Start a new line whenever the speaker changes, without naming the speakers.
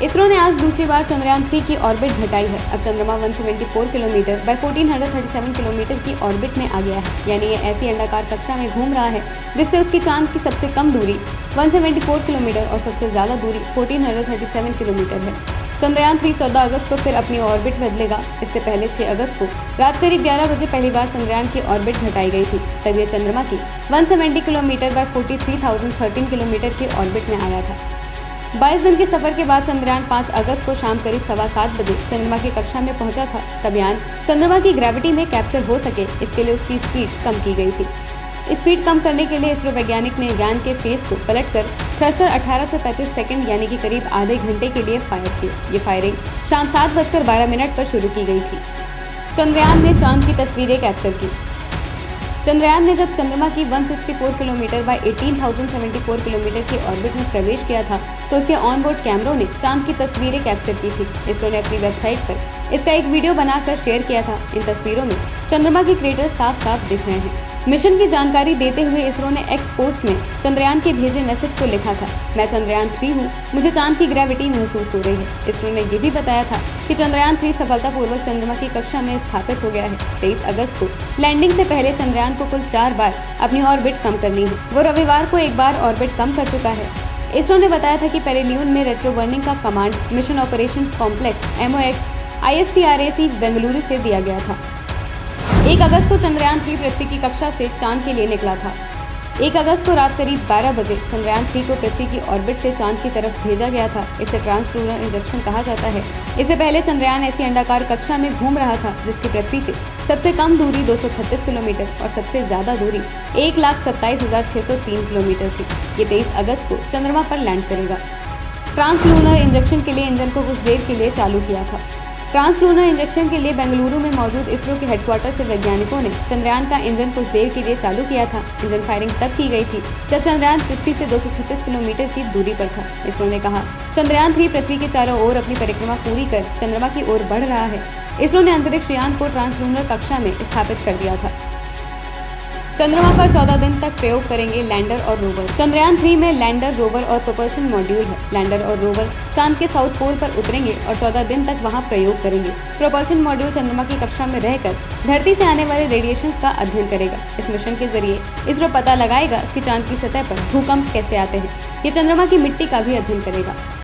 इसरो ने आज दूसरी बार चंद्रयान 3 की ऑर्बिट घटाई है। अब चंद्रमा 174 किलोमीटर बाय 1437 किलोमीटर की ऑर्बिट में आ गया है, यानी ये ऐसी अंडाकार कक्षा में घूम रहा है जिससे उसकी चांद की सबसे कम दूरी 174 किलोमीटर और सबसे ज्यादा दूरी 1437 किलोमीटर है। चंद्रयान 3 14 अगस्त को फिर अपनी ऑर्बिट बदलेगा। इससे पहले 6 अगस्त को रात करीब 11 बजे पहली बार चंद्रयान की ऑर्बिट घटाई गई थी। तब यह चंद्रमा की 170 किलोमीटर बाय 43,013 किलोमीटर की ऑर्बिट में आया था। 22 दिन के सफर के बाद चंद्रयान 5 अगस्त को शाम करीब 7:15 बजे चंद्रमा की कक्षा में पहुंचा था। तब यान चंद्रमा की ग्रेविटी में कैप्चर हो सके, इसके लिए उसकी स्पीड कम की गई थी। स्पीड कम करने के लिए इसरो वैज्ञानिक ने यान के फेस को पलटकर थ्रस्टर 1835 सेकंड यानी कि करीब आधे घंटे के लिए फायर की। ये फायरिंग शाम 7:12 पर शुरू की गई थी। चंद्रयान ने चांद की तस्वीरें कैप्चर की। चंद्रयान ने जब चंद्रमा की 164 किलोमीटर बाय 18,074 किलोमीटर की ऑर्बिट में प्रवेश किया था तो उसके ऑन बोर्ड कैमरों ने चांद की तस्वीरें कैप्चर की थी। इसरो ने अपनी वेबसाइट पर इसका एक वीडियो बनाकर शेयर किया था। इन तस्वीरों में चंद्रमा के क्रेटर साफ साफ दिख रहे हैं। मिशन की जानकारी देते हुए इसरो ने एक्स पोस्ट में चंद्रयान के भेजे मैसेज को लिखा था, मैं चंद्रयान 3 हूँ, मुझे चांद की ग्रेविटी महसूस हो रही है। इसरो ने ये भी बताया था कि चंद्रयान 3 सफलतापूर्वक चंद्रमा की कक्षा में स्थापित हो गया है। 23 अगस्त को लैंडिंग से पहले चंद्रयान को कुल 4 बार अपनी ऑर्बिट कम करनी है। वो रविवार को एक बार ऑर्बिट कम कर चुका है। इसरो ने बताया था कि पेरिलियन में रेट्रो बर्निंग का command mission operations complex MOX ISTRAC Bengaluru से दिया गया था। 1 अगस्त को चंद्रयान 3 पृथ्वी की कक्षा से चांद के लिए निकला था। 1 अगस्त को रात करीब 12 बजे चंद्रयान 3 को पृथ्वी की ऑर्बिट से चांद की तरफ भेजा गया था। इसे ट्रांसलूनर इंजेक्शन कहा जाता है। इससे पहले चंद्रयान ऐसी अंडाकार कक्षा में घूम रहा था जिसकी पृथ्वी से सबसे कम दूरी 236 किलोमीटर और सबसे ज्यादा दूरी 1,27,603 किलोमीटर थी। ये 23 अगस्त को चंद्रमा पर लैंड करेगा। ट्रांसलूनर इंजेक्शन के लिए इंजन को कुछ देर के लिए चालू किया था। ट्रांसलूनर इंजेक्शन के लिए बेंगलुरु में मौजूद इसरो के हेडक्वार्टर से वैज्ञानिकों ने चंद्रयान का इंजन कुछ देर के लिए चालू किया था। इंजन फायरिंग तब की गई थी जब चंद्रयान पृथ्वी से 236 किलोमीटर की दूरी पर था। इसरो ने कहा, चंद्रयान 3 पृथ्वी के चारों ओर अपनी परिक्रमा पूरी कर चंद्रमा की ओर बढ़ रहा है। इसरो ने अंतरिक्ष यान को ट्रांसलूनर कक्षा में स्थापित कर दिया था। चंद्रमा पर 14 दिन तक प्रयोग करेंगे लैंडर और रोवर। चंद्रयान 3 में लैंडर, रोवर और प्रोपल्शन मॉड्यूल है। लैंडर और रोवर चांद के साउथ पोल पर उतरेंगे और 14 दिन तक वहां प्रयोग करेंगे। प्रोपल्शन मॉड्यूल चंद्रमा की कक्षा में रहकर धरती से आने वाले रेडिएशंस का अध्ययन करेगा। इस मिशन के जरिए इसरो पता लगाएगा कि चांद की सतह पर भूकंप कैसे आते हैं। ये चंद्रमा की मिट्टी का भी अध्ययन करेगा।